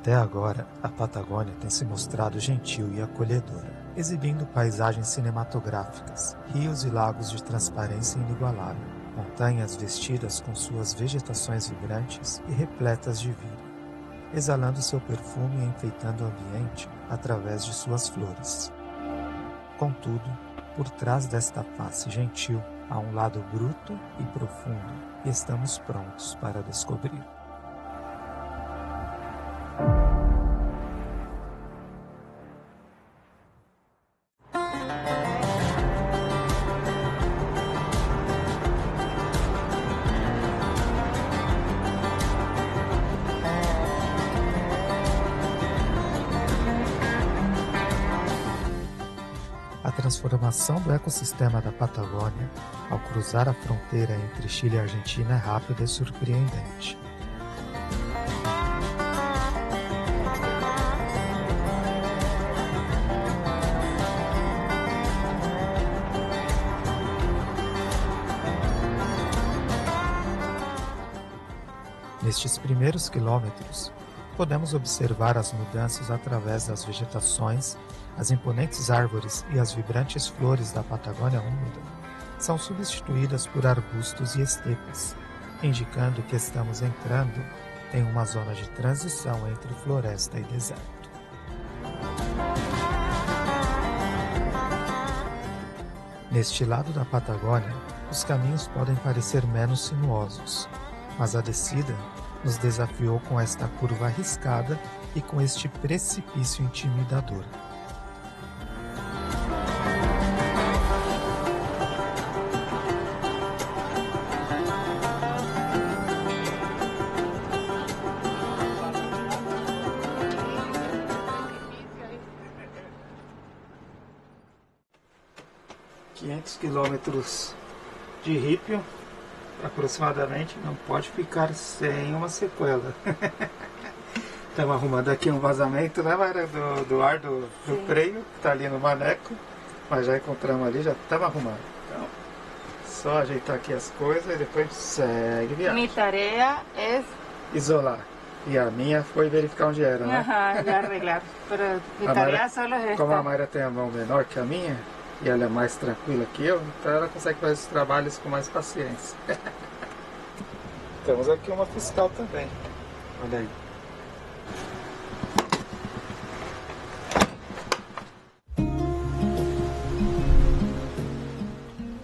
Até agora, a Patagônia tem se mostrado gentil e acolhedora, exibindo paisagens cinematográficas, rios e lagos de transparência inigualável, montanhas vestidas com suas vegetações vibrantes e repletas de vida, exalando seu perfume e enfeitando o ambiente através de suas flores. Contudo, por trás desta face gentil, há um lado bruto e profundo, e estamos prontos para descobrir. A transformação do ecossistema da Patagônia ao cruzar a fronteira entre Chile e Argentina é rápida e surpreendente. Nestes primeiros quilômetros, podemos observar as mudanças através das vegetações. As imponentes árvores e as vibrantes flores da Patagônia úmida são substituídas por arbustos e estepes, indicando que estamos entrando em uma zona de transição entre floresta e deserto. Neste lado da Patagônia, os caminhos podem parecer menos sinuosos, mas a descida nos desafiou com esta curva arriscada e com este precipício intimidador. Quilômetros de rípio, aproximadamente, não pode ficar sem uma sequela. Estamos arrumando aqui um vazamento, né, Mayra, do ar do freio, que está ali no maneco, mas já encontramos ali, já estamos arrumando. Então, só ajeitar aqui as coisas e depois segue viagem. Minha tarefa é isolar. E a minha foi verificar onde era, né? e arreglar. Pero mi tarea solo es como esta. a Mayra tem a mão menor que a minha, e ela é mais tranquila que eu, então ela consegue fazer os trabalhos com mais paciência. Temos aqui uma fiscal também. Olha aí.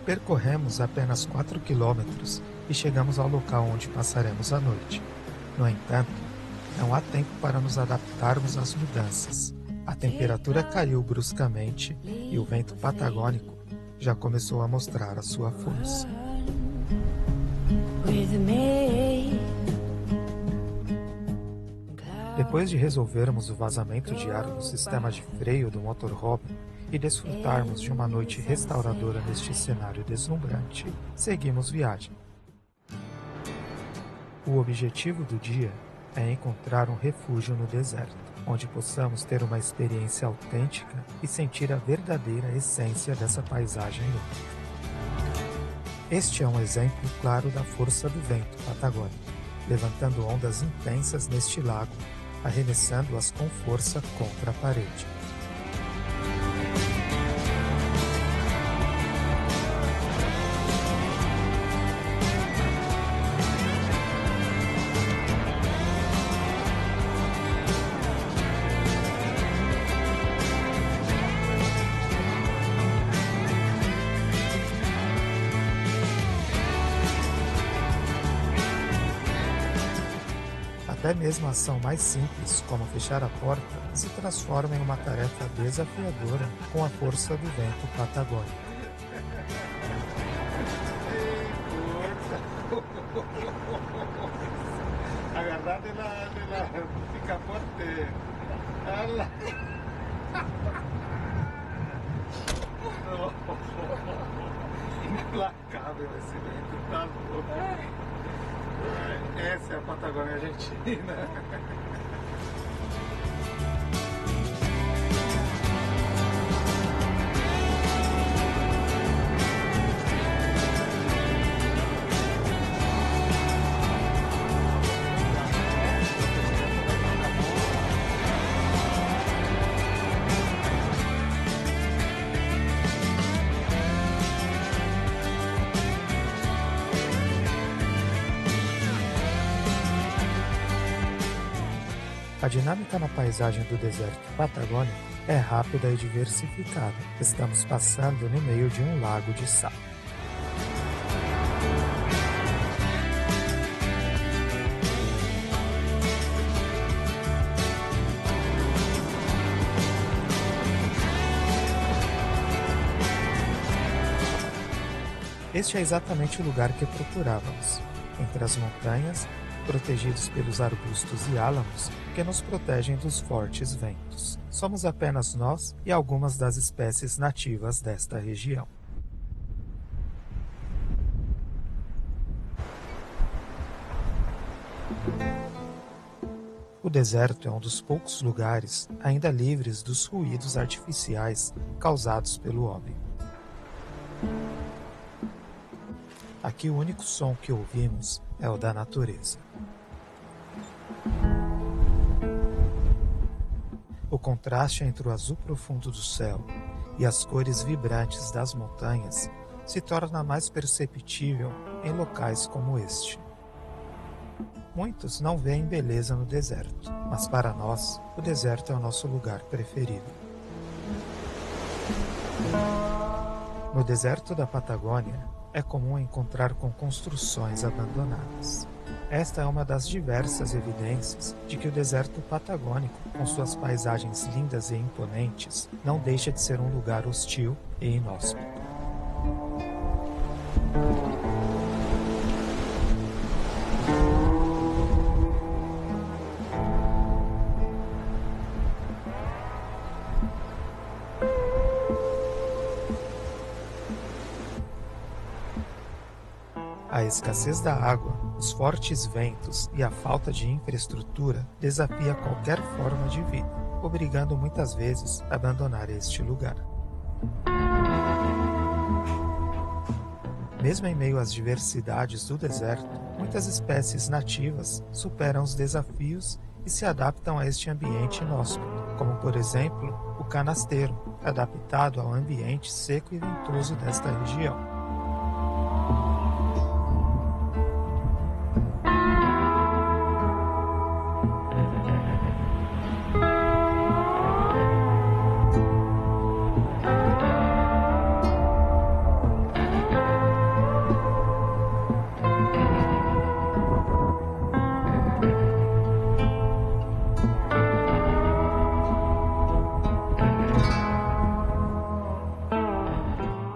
Percorremos apenas 4 quilômetros e chegamos ao local onde passaremos a noite. No entanto, não há tempo para nos adaptarmos às mudanças. A temperatura caiu bruscamente e o vento patagônico já começou a mostrar a sua força. Depois de resolvermos o vazamento de ar no sistema de freio do motorhome e desfrutarmos de uma noite restauradora neste cenário deslumbrante, seguimos viagem. O objetivo do dia é encontrar um refúgio no deserto, onde possamos ter uma experiência autêntica e sentir a verdadeira essência dessa paisagem única. Este é um exemplo claro da força do vento patagônico, levantando ondas intensas neste lago, arremessando-as com força contra a parede. Até mesmo a ação mais simples, como fechar a porta, se transforma em uma tarefa desafiadora com a força do vento patagônico. Agarrar de la picaporte. Implacável esse vento, tá louco. Essa é a Patagônia Argentina. A dinâmica na paisagem do deserto patagônico é rápida e diversificada. Estamos passando no meio de um lago de sal. Este é exatamente o lugar que procurávamos, entre as montanhas, protegidos pelos arbustos e álamos que nos protegem dos fortes ventos. Somos apenas nós e algumas das espécies nativas desta região. O deserto é um dos poucos lugares ainda livres dos ruídos artificiais causados pelo homem. Aqui o único som que ouvimos é o da natureza. O contraste entre o azul profundo do céu e as cores vibrantes das montanhas se torna mais perceptível em locais como este. Muitos não veem beleza no deserto, mas para nós, o deserto é o nosso lugar preferido. No deserto da Patagônia, é comum encontrar com construções abandonadas. Esta é uma das diversas evidências de que o deserto patagônico, com suas paisagens lindas e imponentes, não deixa de ser um lugar hostil e inóspito. A escassez da água, os fortes ventos e a falta de infraestrutura desafia qualquer forma de vida, obrigando muitas vezes a abandonar este lugar. Mesmo em meio às diversidades do deserto, muitas espécies nativas superam os desafios e se adaptam a este ambiente inóspito, como por exemplo o canasteiro, adaptado ao ambiente seco e ventoso desta região.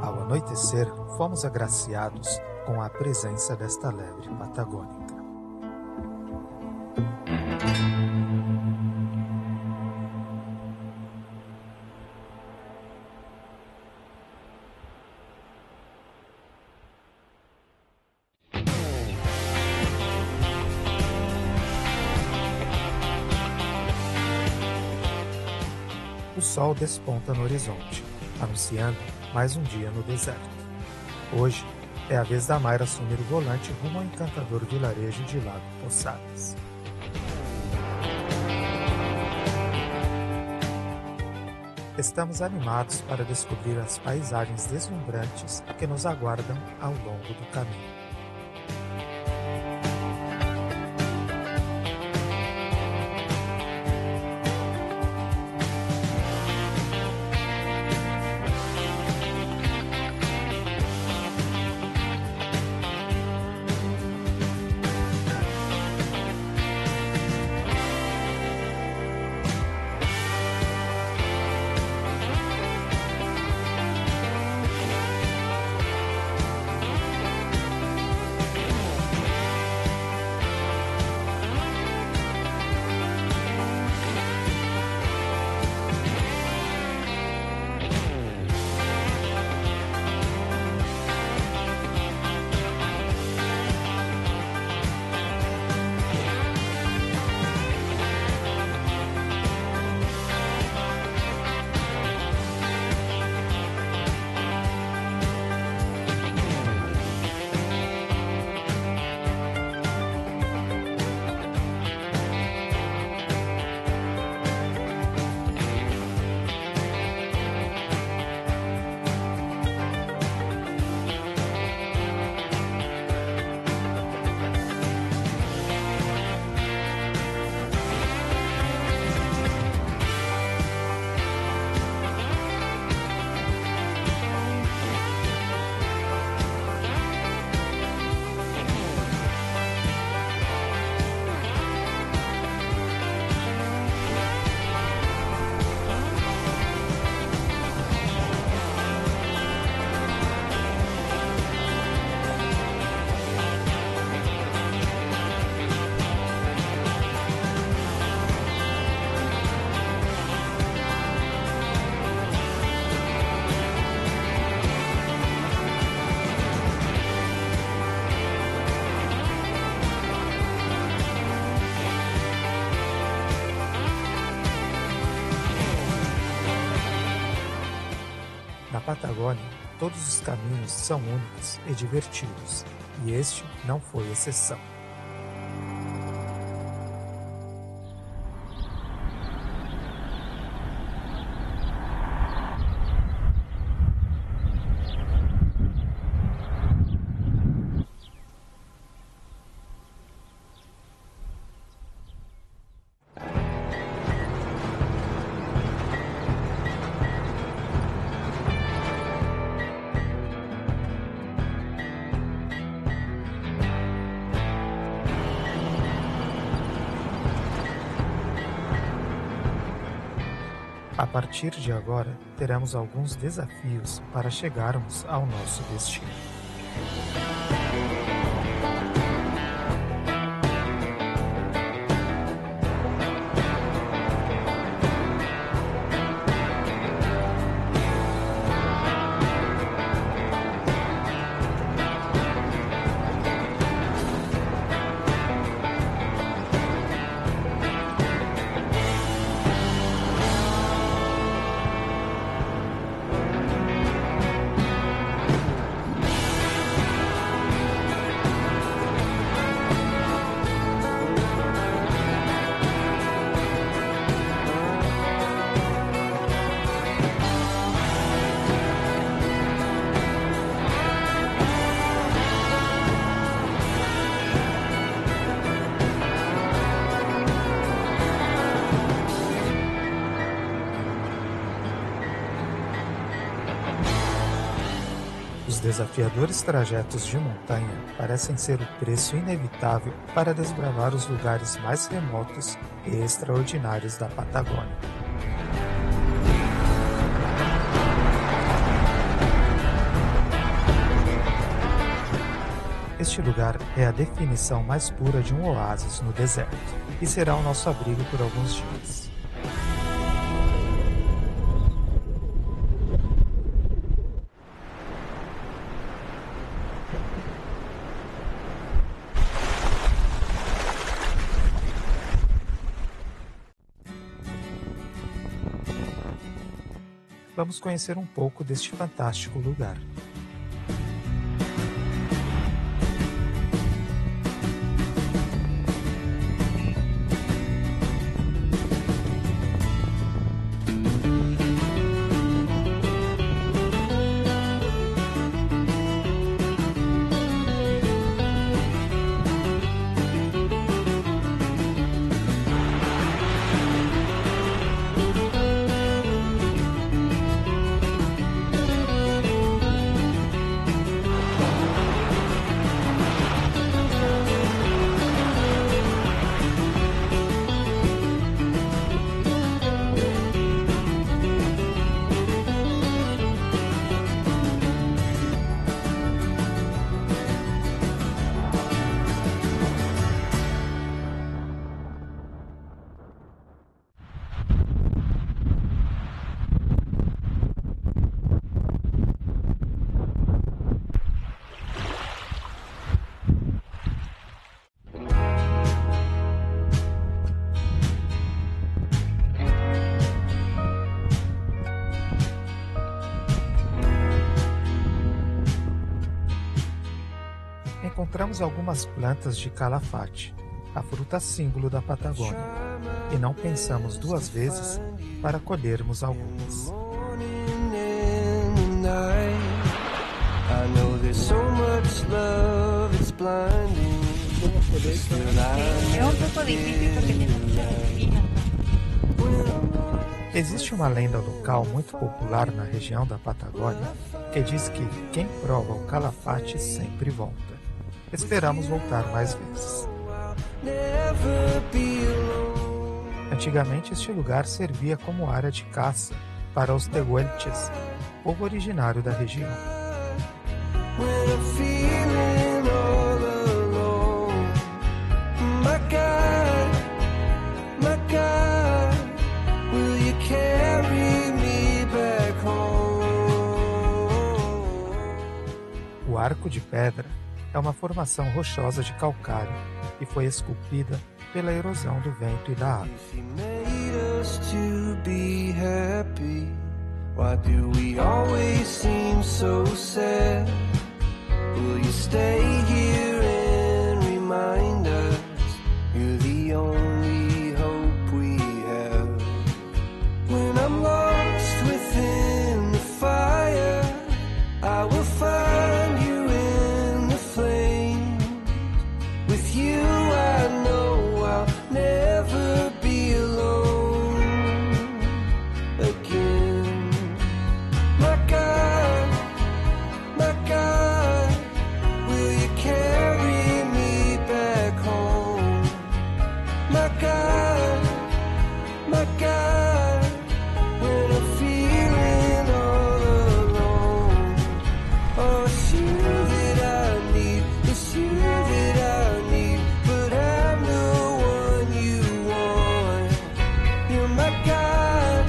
Ao anoitecer, fomos agraciados com a presença desta lebre patagônica. O sol desponta no horizonte, anunciando mais um dia no deserto. Hoje é a vez da Mayra assumir o volante rumo ao encantador vilarejo de Lago Poçadas. Estamos animados para descobrir as paisagens deslumbrantes que nos aguardam ao longo do caminho. Na Patagônia, todos os caminhos são únicos e divertidos, e este não foi exceção. A partir de agora, teremos alguns desafios para chegarmos ao nosso destino. Os desafiadores trajetos de montanha parecem ser o preço inevitável para desbravar os lugares mais remotos e extraordinários da Patagônia. Este lugar é a definição mais pura de um oásis no deserto e será o nosso abrigo por alguns dias. Vamos conhecer um pouco deste fantástico lugar. Encontramos algumas plantas de calafate, a fruta símbolo da Patagônia, e não pensamos duas vezes para colhermos algumas. É um pouco difícil porque tem muita espina. Existe uma lenda local muito popular na região da Patagônia que diz que quem prova o calafate sempre volta. Esperamos voltar mais vezes. Antigamente este lugar servia como área de caça para os tehuelches, povo originário da região. O Arco de Pedra é uma formação rochosa de calcário e foi esculpida pela erosão do vento e da água. Why do we always seem so sad? Will you stay here and remind us you're the only hope we have? When I'm lost within the fire, I will find you in the flames. With you I know I'll never be alone again. My God, will you carry me back home? My God, when I'm feeling all alone. Oh, it's you that I need, it's you that I need, but I'm the one you want. You're my God,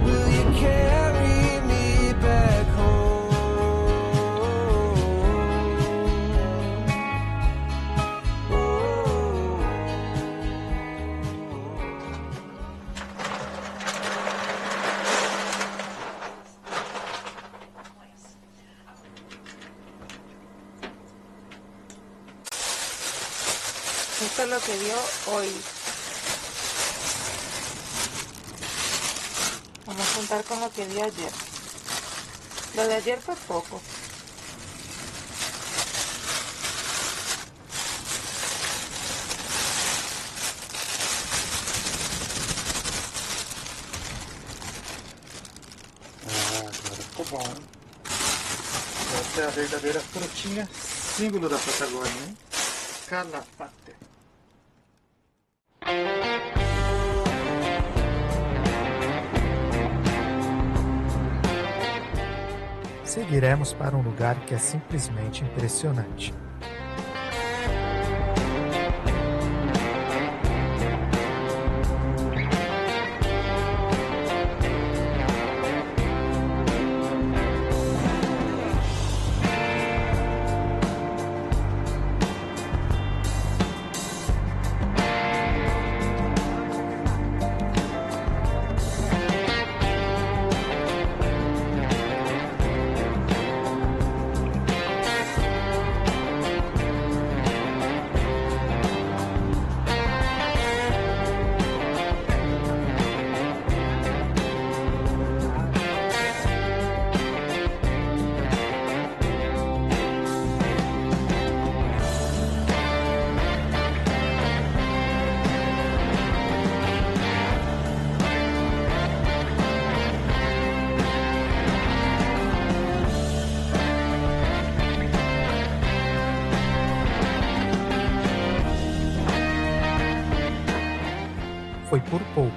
will you carry me back Esto es lo que dio hoy. Vamos a juntar con lo que dio ayer. Lo de ayer fue poco. Agora ficou bom, hein? Essa é a verdadeira frutinha símbolo da Patagônia, hein? Calafate. Seguiremos para um lugar que é simplesmente impressionante. Foi por pouco,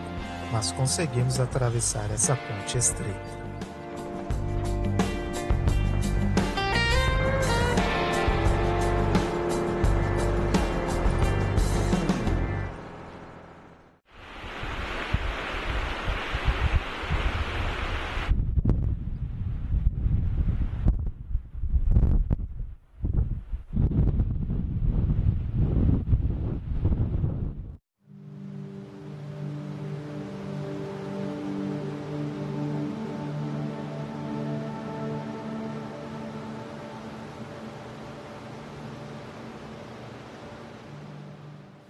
mas conseguimos atravessar essa ponte estreita.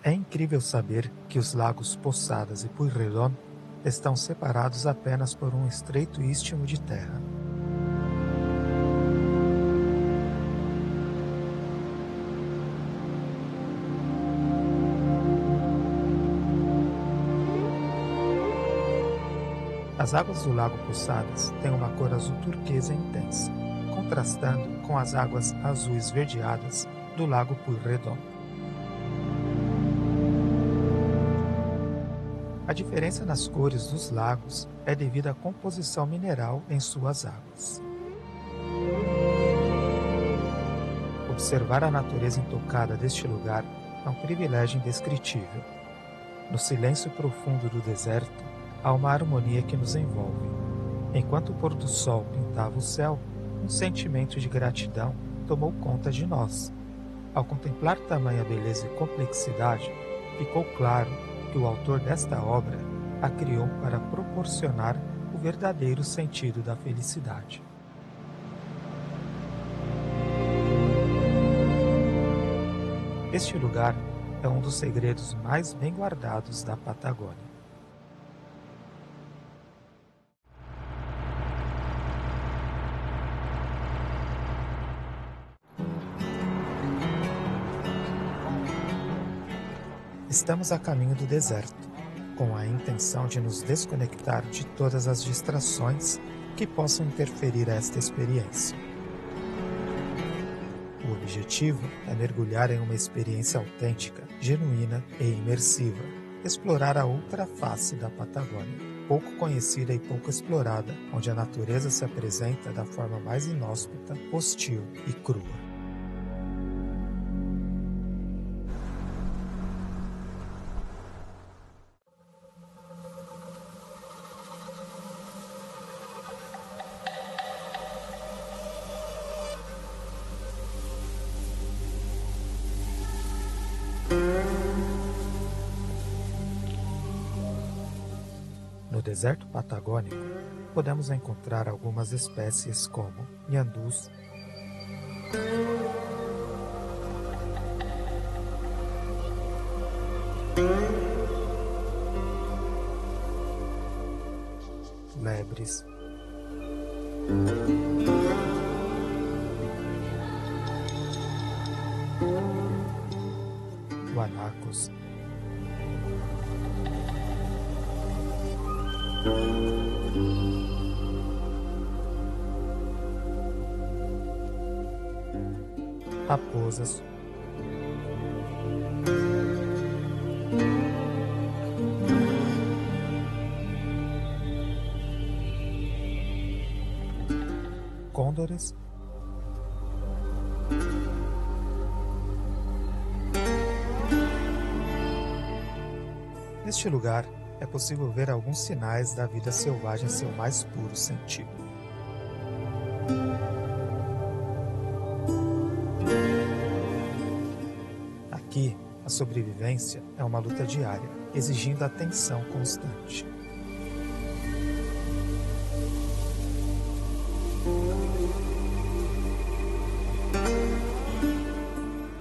É incrível saber que os lagos Posadas e Pueyrredón estão separados apenas por um estreito istmo de terra. As águas do lago Posadas têm uma cor azul turquesa intensa, contrastando com as águas azuis esverdeadas do lago Pueyrredón. A diferença nas cores dos lagos é devido à composição mineral em suas águas. Observar a natureza intocada deste lugar é um privilégio indescritível. No silêncio profundo do deserto, há uma harmonia que nos envolve. Enquanto o pôr do sol pintava o céu, um sentimento de gratidão tomou conta de nós. Ao contemplar tamanha beleza e complexidade, ficou claro que o autor desta obra a criou para proporcionar o verdadeiro sentido da felicidade. Este lugar é um dos segredos mais bem guardados da Patagônia. Estamos a caminho do deserto, com a intenção de nos desconectar de todas as distrações que possam interferir esta experiência. O objetivo é mergulhar em uma experiência autêntica, genuína e imersiva, explorar a outra face da Patagônia, pouco conhecida e pouco explorada, onde a natureza se apresenta da forma mais inóspita, hostil e crua. No deserto patagônico, podemos encontrar algumas espécies como nhandus, lebres, guanacos, raposas, côndores, neste lugar é possível ver alguns sinais da vida selvagem em seu mais puro sentido. Aqui, a sobrevivência é uma luta diária, exigindo atenção constante.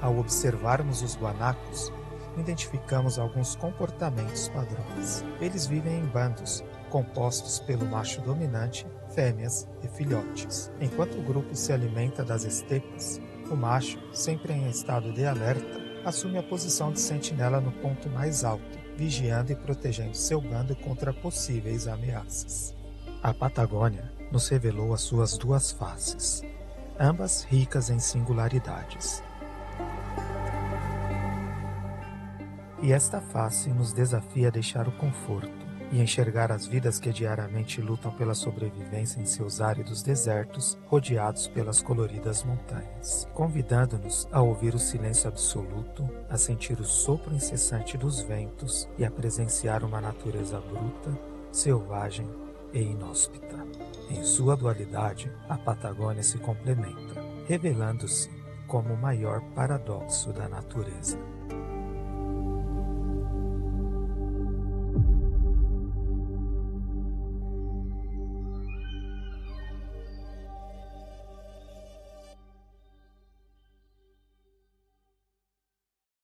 Ao observarmos os guanacos, identificamos alguns comportamentos padrões. Eles vivem em bandos, compostos pelo macho dominante, fêmeas e filhotes. Enquanto o grupo se alimenta das estepas, o macho, sempre em estado de alerta, assume a posição de sentinela no ponto mais alto, vigiando e protegendo seu bando contra possíveis ameaças. A Patagônia nos revelou as suas duas faces, ambas ricas em singularidades. E esta face nos desafia a deixar o conforto e enxergar as vidas que diariamente lutam pela sobrevivência em seus áridos desertos, rodeados pelas coloridas montanhas, convidando-nos a ouvir o silêncio absoluto, a sentir o sopro incessante dos ventos e a presenciar uma natureza bruta, selvagem e inóspita. Em sua dualidade, a Patagônia se complementa, revelando-se como o maior paradoxo da natureza.